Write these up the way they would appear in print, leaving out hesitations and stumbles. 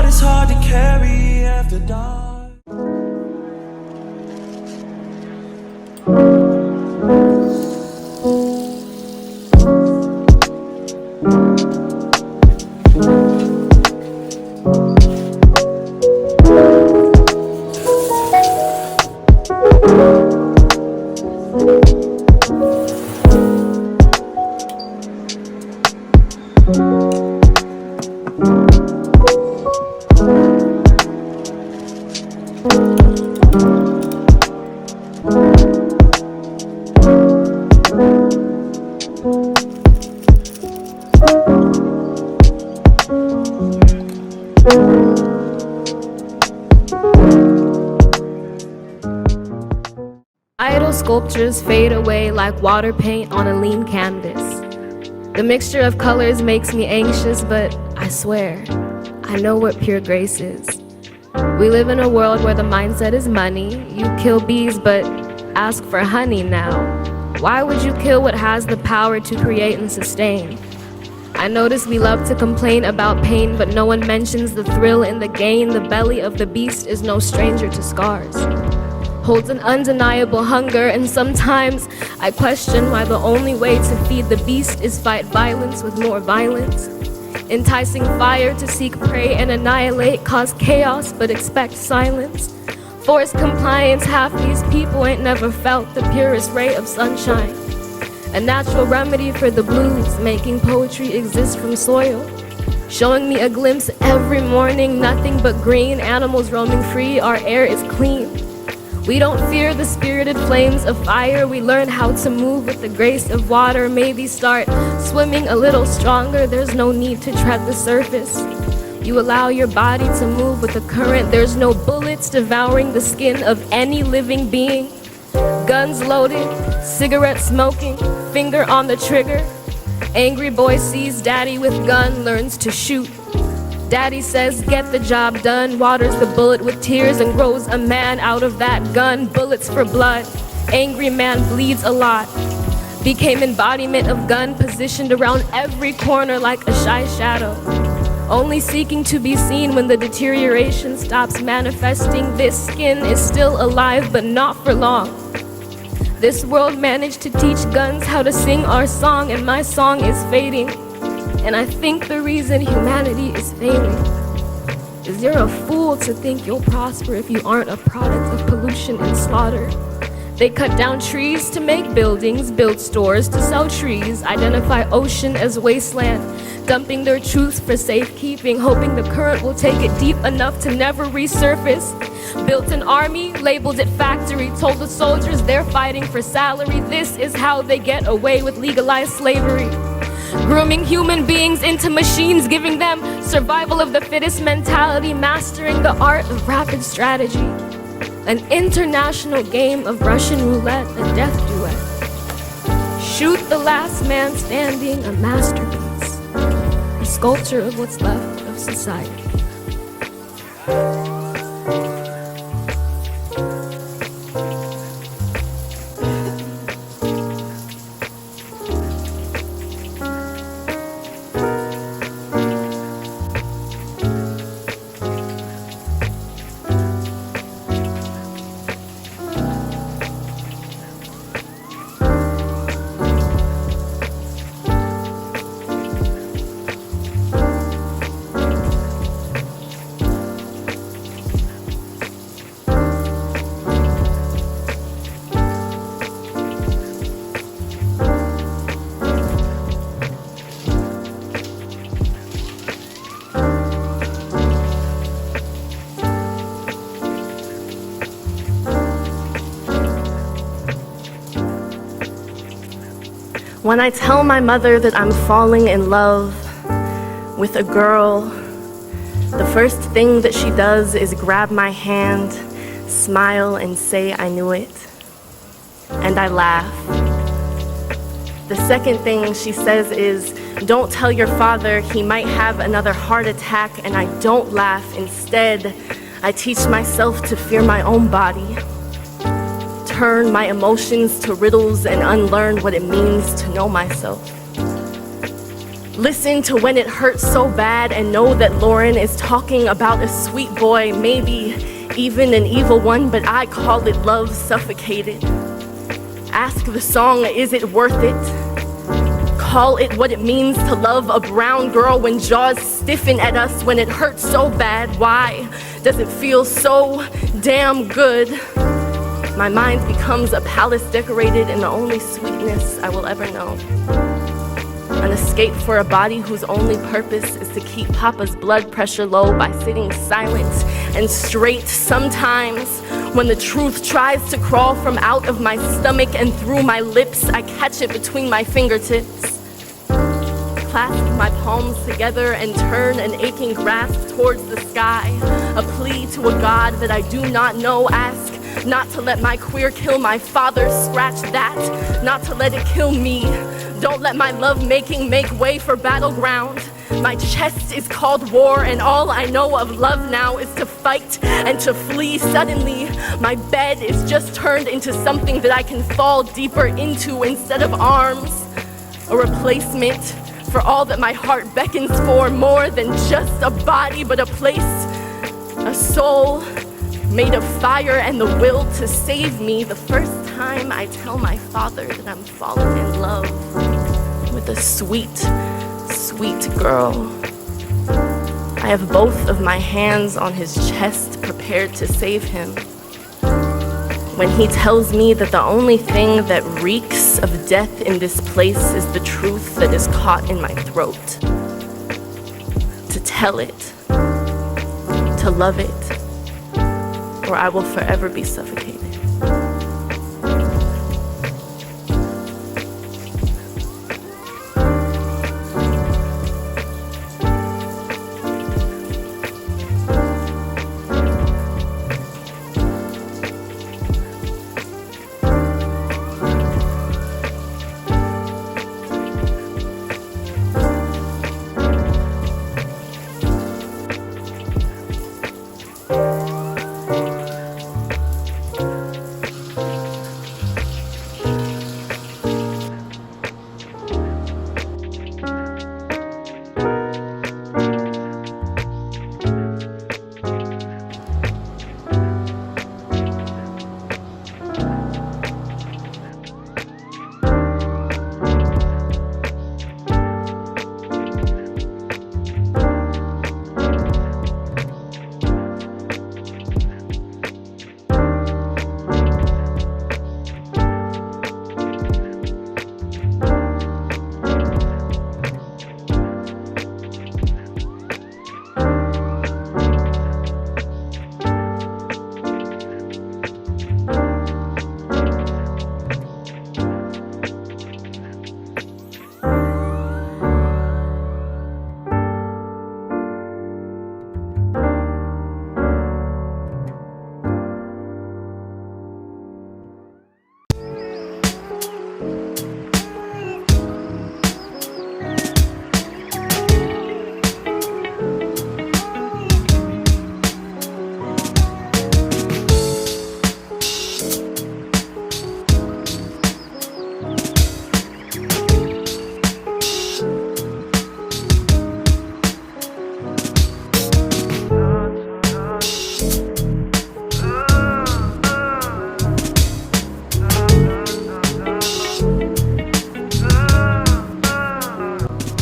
is hard to carry after dark. Idle sculptures fade away like water paint on a lean canvas. The mixture of colors makes me anxious, but I swear, I know what pure grace is. We live in a world where the mindset is money. You kill bees, but ask for honey now. Why would you kill what has the power to create and sustain? I notice we love to complain about pain, but no one mentions the thrill in the gain. The belly of the beast is no stranger to scars. Holds an undeniable hunger, and sometimes I question why the only way to feed the beast is fight violence with more violence. Enticing fire to seek prey and annihilate, cause chaos but expect silence. Forced compliance, half these people ain't never felt the purest ray of sunshine. A natural remedy for the blues, making poetry exist from soil. Showing me a glimpse every morning, nothing but green, animals roaming free, our air is clean. We don't fear the spirited flames of fire. We learn how to move with the grace of water. Maybe start swimming a little stronger. There's no need to tread the surface. You allow your body to move with the current. There's no bullets devouring the skin of any living being. Guns loaded, cigarette smoking, finger on the trigger. Angry boy sees daddy with gun, learns to shoot. Daddy says, get the job done, waters the bullet with tears and grows a man out of that gun. Bullets for blood, angry man bleeds a lot. Became embodiment of gun, positioned around every corner like a shy shadow. Only seeking to be seen when the deterioration stops manifesting. This skin is still alive, but not for long. This world managed to teach guns how to sing our song, and my song is fading. And I think the reason humanity is failing is you're a fool to think you'll prosper if you aren't a product of pollution and slaughter. They cut down trees to make buildings, build stores to sell trees, identify ocean as wasteland, dumping their truth for safekeeping, hoping the current will take it deep enough to never resurface. Built an army, labeled it factory, told the soldiers they're fighting for salary. This is how they get away with legalized slavery. Grooming human beings into machines, giving them survival of the fittest mentality, mastering the art of rapid strategy. An international game of Russian roulette, a death duet. Shoot the last man standing, a masterpiece, a sculpture of what's left of society. When I tell my mother that I'm falling in love with a girl, the first thing that she does is grab my hand, smile, and say, I knew it. And I laugh. The second thing she says is, don't tell your father, he might have another heart attack, and I don't laugh. Instead, I teach myself to fear my own body, turn my emotions to riddles, and unlearn what it means to know myself. Listen to When It Hurts So Bad and know that Lauren is talking about a sweet boy, maybe even an evil one, but I call it Love Suffocated. Ask the song, is it worth it? Call it what it means to love a brown girl when jaws stiffen at us when it hurts so bad. Why does it feel so damn good? My mind becomes a palace decorated in the only sweetness I will ever know. An escape for a body whose only purpose is to keep Papa's blood pressure low by sitting silent and straight. Sometimes, when the truth tries to crawl from out of my stomach and through my lips, I catch it between my fingertips. Clasp my palms together and turn an aching grasp towards the sky. A plea to a God that I do not know. Ask not to let my queer kill my father. Scratch that, not to let it kill me. Don't let my love-making make way for battleground. My chest is called war, and all I know of love now is to fight and to flee. Suddenly, my bed is just turned into something that I can fall deeper into instead of arms. A replacement for all that my heart beckons for, more than just a body, but a place, a soul made of fire and the will to save me. The first time I tell my father that I'm falling in love with a sweet, sweet girl. I have both of my hands on his chest, prepared to save him. When he tells me that the only thing that reeks of death in this place is the truth that is caught in my throat. To tell it, to love it, or I will forever be suffocated.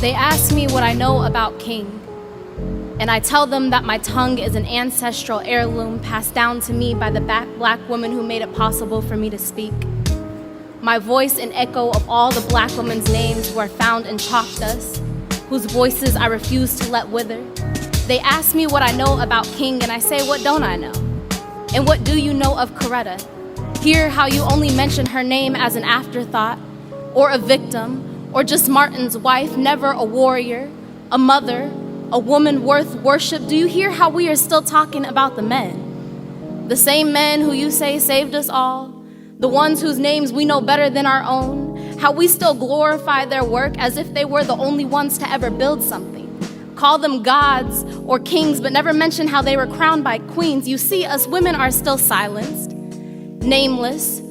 They ask me what I know about King, and I tell them that my tongue is an ancestral heirloom passed down to me by the black woman who made it possible for me to speak. My voice an echo of all the black women's names who are found in chalk dust, whose voices I refuse to let wither. They ask me what I know about King, and I say, what don't I know? And what do you know of Coretta? Hear how you only mention her name as an afterthought, or a victim, or just Martin's wife, never a warrior, a mother, a woman worth worship. Do you hear how we are still talking about the men? The same men who you say saved us all, the ones whose names we know better than our own, how we still glorify their work as if they were the only ones to ever build something. Call them gods or kings, but never mention how they were crowned by queens. You see, us women are still silenced, nameless,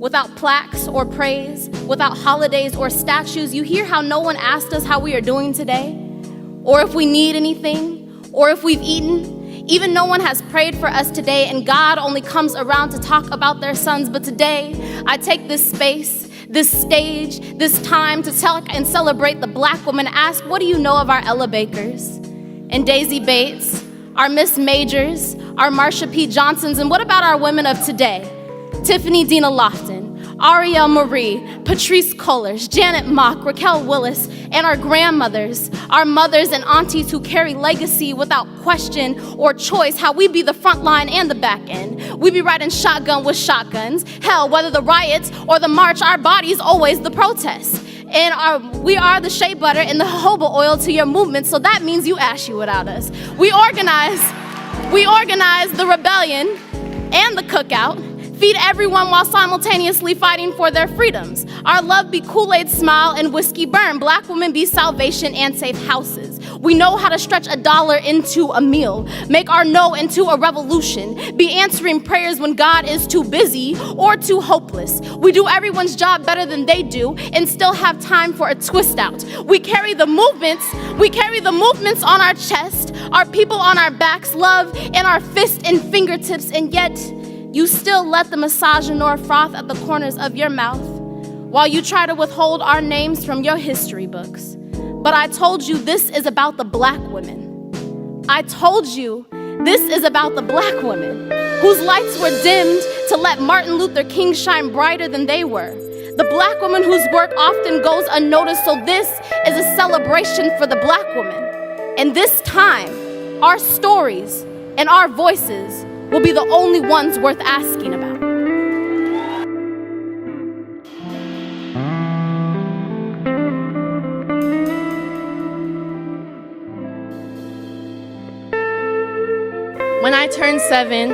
without plaques or praise, without holidays or statues. You hear how no one asked us how we are doing today, or if we need anything, or if we've eaten. Even no one has prayed for us today, and God only comes around to talk about their sons. But today, I take this space, this stage, this time to tell and celebrate the Black woman. Ask, what do you know of our Ella Bakers and Daisy Bates, our Miss Majors, our Marsha P. Johnsons, and what about our women of today? Tiffany Dina Lofton, Ariel Marie, Patrice Cullors, Janet Mock, Raquel Willis, and our grandmothers, our mothers and aunties who carry legacy without question or choice, how we be the front line and the back end. We be riding shotgun with shotguns. Hell, whether the riots or the march, our body's always the protest. And we are the shea butter and the jojoba oil to your movement, so that means you ashy without us. We organize the rebellion and the cookout, feed everyone while simultaneously fighting for their freedoms. Our love be Kool-Aid smile and whiskey burn. Black women be salvation and safe houses. We know how to stretch $1 into a meal, make our no into a revolution, be answering prayers when God is too busy or too hopeless. We do everyone's job better than they do and still have time for a twist out. We carry the movements on our chest, our people on our backs, love in our fists and fingertips, and yet you still let the misogynoir froth at the corners of your mouth while you try to withhold our names from your history books. But I told you this is about the Black women. I told you this is about the Black women whose lights were dimmed to let Martin Luther King shine brighter than they were. The Black woman whose work often goes unnoticed, so this is a celebration for the Black woman. And this time, our stories and our voices will be the only ones worth asking about. When I turn 7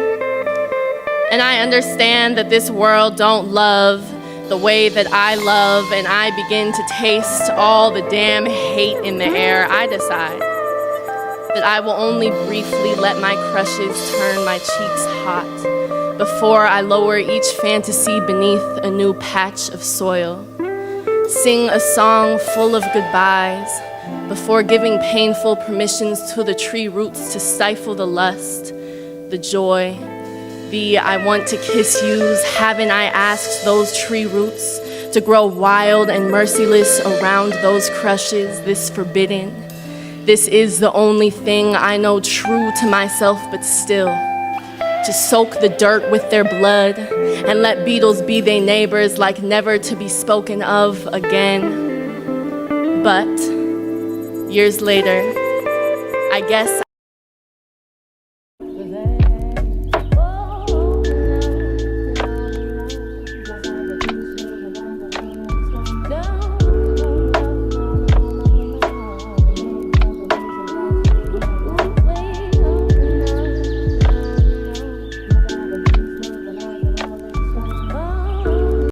and I understand that this world don't love the way that I love, and I begin to taste all the damn hate in the air, I decide that I will only briefly let my crushes turn my cheeks hot before I lower each fantasy beneath a new patch of soil. Sing a song full of goodbyes before giving painful permissions to the tree roots to stifle the lust, the joy, the I want to kiss yous. Haven't I asked those tree roots to grow wild and merciless around those crushes, this forbidden? This is the only thing I know true to myself, but still, to soak the dirt with their blood and let beetles be their neighbors like never to be spoken of again. But years later, I guess